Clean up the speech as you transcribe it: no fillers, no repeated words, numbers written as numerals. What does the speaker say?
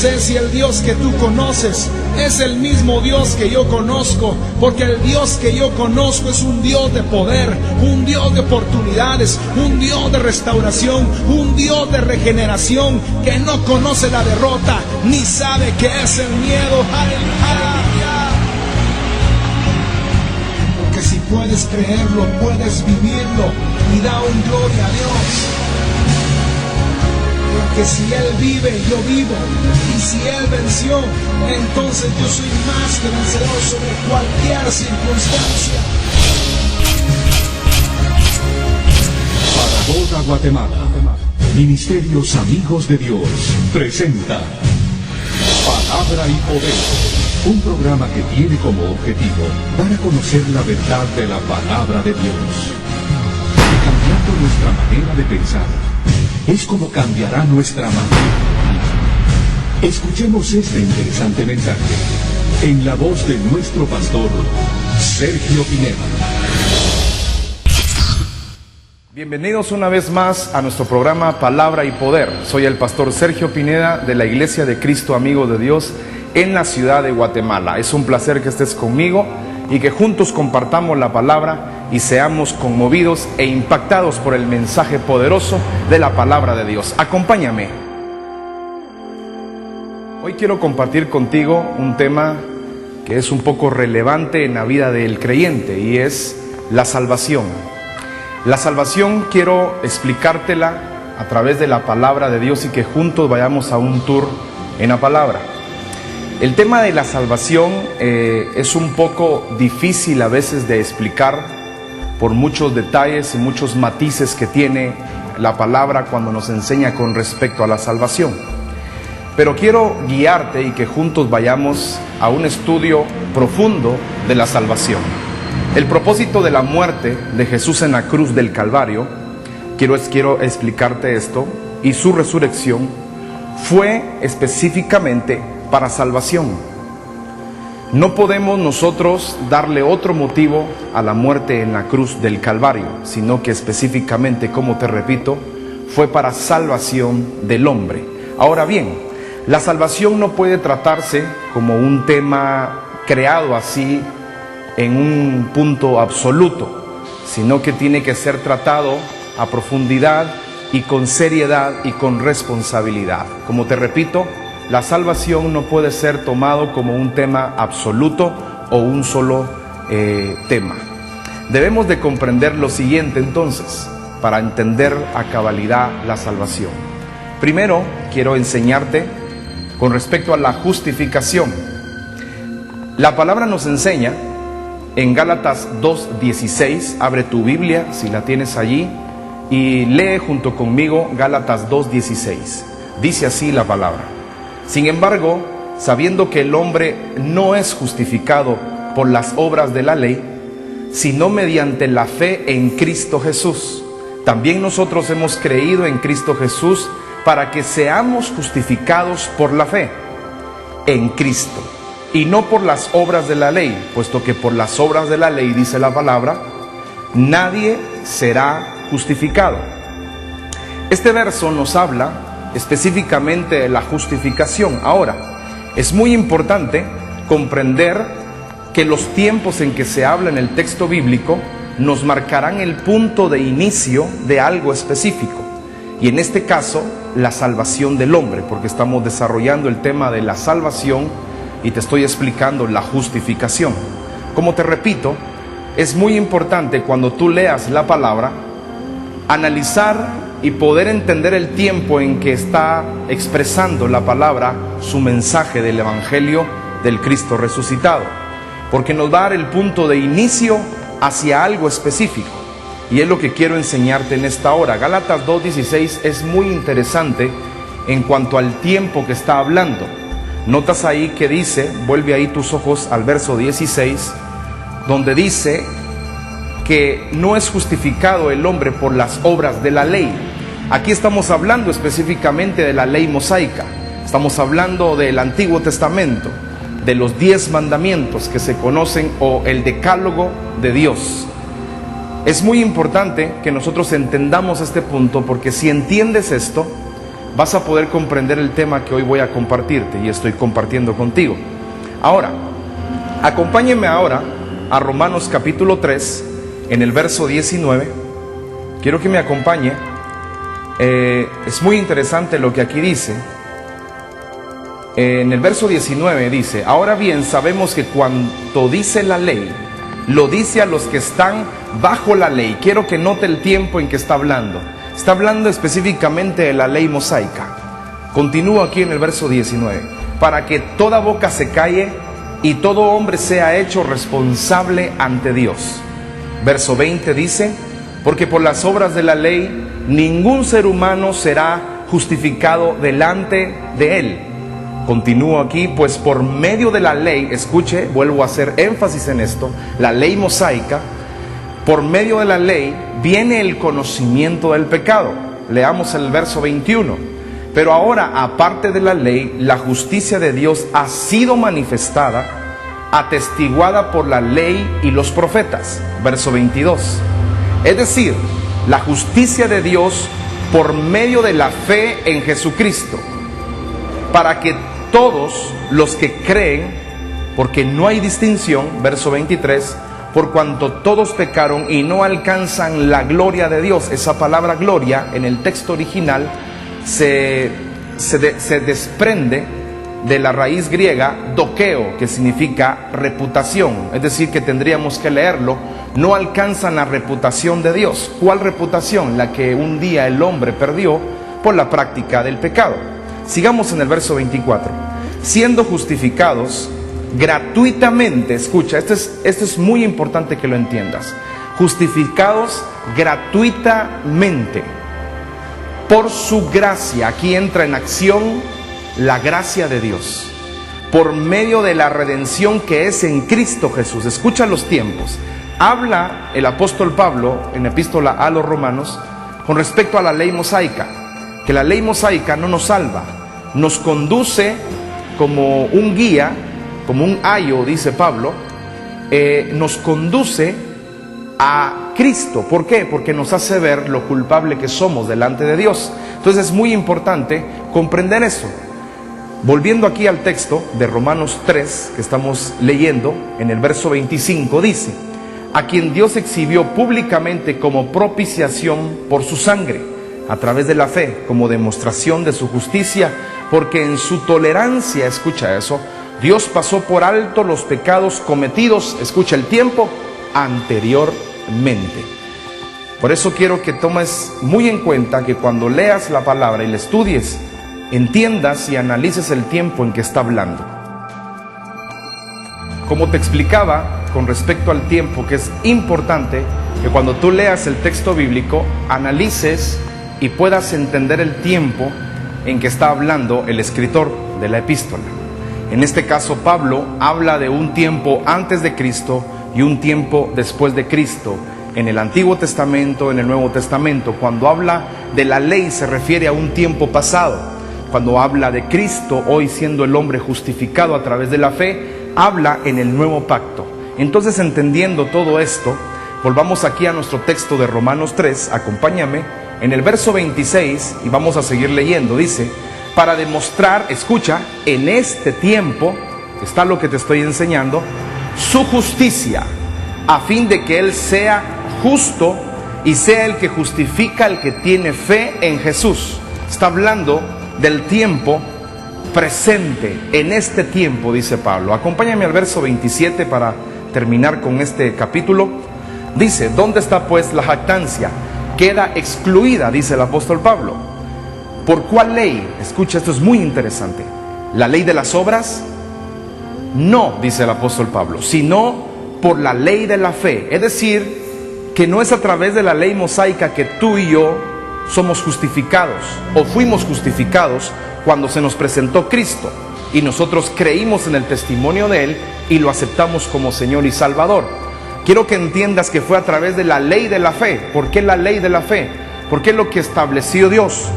sé si el Dios que tú conoces es el mismo Dios que yo conozco, porque el Dios que yo conozco es un Dios de poder, un Dios de oportunidades, un Dios de restauración, un Dios de regeneración, que no conoce la derrota, ni sabe qué es el miedo. ¡Aleluya! Porque si puedes creerlo, puedes vivirlo, y da un gloria a Dios. Porque si Él vive, yo vivo. Y si Él venció, entonces yo soy más que vencedor sobre cualquier circunstancia. Para toda Guatemala, Ministerios Amigos de Dios presenta Palabra y Poder, un programa que tiene como objetivo dar a conocer la verdad de la Palabra de Dios. Y cambiando nuestra manera de pensar, es como cambiará nuestra manera. Escuchemos este interesante mensaje en la voz de nuestro pastor Sergio Pineda. Bienvenidos una vez más a nuestro programa Palabra y Poder. Soy el pastor Sergio Pineda de la Iglesia de Cristo Amigo de Dios en la ciudad de Guatemala. Es un placer que estés conmigo y que juntos compartamos la palabra y seamos conmovidos e impactados por el mensaje poderoso de la palabra de Dios. Acompáñame. Hoy quiero compartir contigo un tema que es un poco relevante en la vida del creyente, y es la salvación. La salvación quiero explicártela a través de la palabra de Dios y que juntos vayamos a un tour en la palabra. El tema de la salvación es un poco difícil a veces de explicar por muchos detalles y muchos matices que tiene la palabra cuando nos enseña con respecto a la salvación. Pero quiero guiarte y que juntos vayamos a un estudio profundo de la salvación. El propósito de la muerte de Jesús en la cruz del Calvario, quiero explicarte esto, y su resurrección fue específicamente para salvación. No podemos nosotros darle otro motivo a la muerte en la cruz del Calvario, sino que específicamente, como te repito, fue para salvación del hombre. Ahora bien, la salvación no puede tratarse como un tema creado así en un punto absoluto, sino que tiene que ser tratado a profundidad y con seriedad y con responsabilidad. Como te repito, la salvación no puede ser tomado como un tema absoluto o un solo tema. Debemos de comprender lo siguiente entonces, para entender a cabalidad la salvación. Primero, quiero enseñarte con respecto a la justificación. La palabra nos enseña en Gálatas 2:16, abre tu Biblia si la tienes allí y lee junto conmigo Gálatas 2:16. Dice así la palabra: sin embargo, sabiendo que el hombre no es justificado por las obras de la ley, sino mediante la fe en Cristo Jesús, también nosotros hemos creído en Cristo Jesús para que seamos justificados por la fe en Cristo, y no por las obras de la ley, puesto que por las obras de la ley, dice la palabra, nadie será justificado. Este verso nos habla específicamente de la justificación. Ahora, es muy importante comprender que los tiempos en que se habla en el texto bíblico nos marcarán el punto de inicio de algo específico, y en este caso, la salvación del hombre, porque estamos desarrollando el tema de la salvación y te estoy explicando la justificación. Como te repito, es muy importante cuando tú leas la palabra, analizar y poder entender el tiempo en que está expresando la palabra su mensaje del Evangelio del Cristo resucitado, porque nos va a dar el punto de inicio hacia algo específico, y es lo que quiero enseñarte en esta hora. Gálatas 2:16 es muy interesante en cuanto al tiempo que está hablando. Notas ahí que dice, vuelve ahí tus ojos al verso 16, donde dice que no es justificado el hombre por las obras de la ley. Aquí estamos hablando específicamente de la ley mosaica, estamos hablando del Antiguo Testamento, de los 10 mandamientos que se conocen, o el decálogo de Dios. Es muy importante que nosotros entendamos este punto, porque si entiendes esto, vas a poder comprender el tema que hoy voy a compartirte y estoy compartiendo contigo. Ahora, acompáñenme ahora a Romanos capítulo 3, en el verso 19. Quiero que me acompañe. Es muy interesante lo que aquí dice. En el verso 19 dice: ahora bien, sabemos que cuanto dice la ley, lo dice a los que están bajo la ley. Quiero que note el tiempo en que está hablando. Está hablando específicamente de la ley mosaica. Continúo aquí en el verso 19. Para que toda boca se calle y todo hombre sea hecho responsable ante Dios. Verso 20 dice: porque por las obras de la ley ningún ser humano será justificado delante de él. Continúo aquí, pues por medio de la ley, escuche, vuelvo a hacer énfasis en esto, la ley mosaica, por medio de la ley viene el conocimiento del pecado. Leamos el verso 21. Pero ahora, aparte de la ley, la justicia de Dios ha sido manifestada, atestiguada por la ley y los profetas. Verso 22. Es decir, la justicia de Dios por medio de la fe en Jesucristo, para que todos los que creen, porque no hay distinción, verso 23, por cuanto todos pecaron y no alcanzan la gloria de Dios. Esa palabra gloria en el texto original se desprende de la raíz griega dokeo, que significa reputación. Es decir, que tendríamos que leerlo: no alcanzan la reputación de Dios. ¿Cuál reputación? La que un día el hombre perdió por la práctica del pecado. Sigamos en el verso 24. Siendo justificados gratuitamente, escucha, esto es muy importante que lo entiendas. Justificados gratuitamente por su gracia. Aquí entra en acción la gracia de Dios, por medio de la redención que es en Cristo Jesús. Escucha los tiempos. Habla el apóstol Pablo en epístola a los Romanos con respecto a la ley mosaica, que la ley mosaica no nos salva, nos conduce como un guía, como un ayo, dice Pablo, nos conduce a Cristo. ¿Por qué? Porque nos hace ver lo culpable que somos delante de Dios. Entonces es muy importante comprender eso. Volviendo aquí al texto de Romanos 3 que estamos leyendo, en el verso 25 dice: a quien Dios exhibió públicamente como propiciación por su sangre, a través de la fe, como demostración de su justicia, porque en su tolerancia, escucha eso, Dios pasó por alto los pecados cometidos, escucha el tiempo, anteriormente. Por eso quiero que tomes muy en cuenta que cuando leas la palabra y la estudies, entiendas y analices el tiempo en que está hablando. Como te explicaba con respecto al tiempo, que es importante que cuando tú leas el texto bíblico, analices y puedas entender el tiempo en que está hablando el escritor de la epístola. En este caso, Pablo habla de un tiempo antes de Cristo y un tiempo después de Cristo. En el Antiguo Testamento, en el Nuevo Testamento, cuando habla de la ley se refiere a un tiempo pasado. Cuando habla de Cristo, hoy siendo el hombre justificado a través de la fe, habla en el nuevo pacto. Entonces, entendiendo todo esto, volvamos aquí a nuestro texto de Romanos 3, acompáñame, en el verso 26, y vamos a seguir leyendo. Dice: para demostrar, escucha, en este tiempo, está lo que te estoy enseñando, su justicia, a fin de que Él sea justo y sea el que justifica al que tiene fe en Jesús. Está hablando del tiempo presente, en este tiempo, dice Pablo. Acompáñame al verso 27 para terminar con este capítulo. Dice: ¿dónde está pues la jactancia? Queda excluida, dice el apóstol Pablo. ¿Por cuál ley? Escucha, esto es muy interesante. ¿La ley de las obras? No, dice el apóstol Pablo, sino por la ley de la fe. Es decir, que no es a través de la ley mosaica que tú y yo somos justificados o fuimos justificados cuando se nos presentó Cristo y nosotros creímos en el testimonio de Él y lo aceptamos como Señor y Salvador. Quiero que entiendas que fue a través de la ley de la fe. ¿Por qué la ley de la fe? Porque es lo que estableció Dios.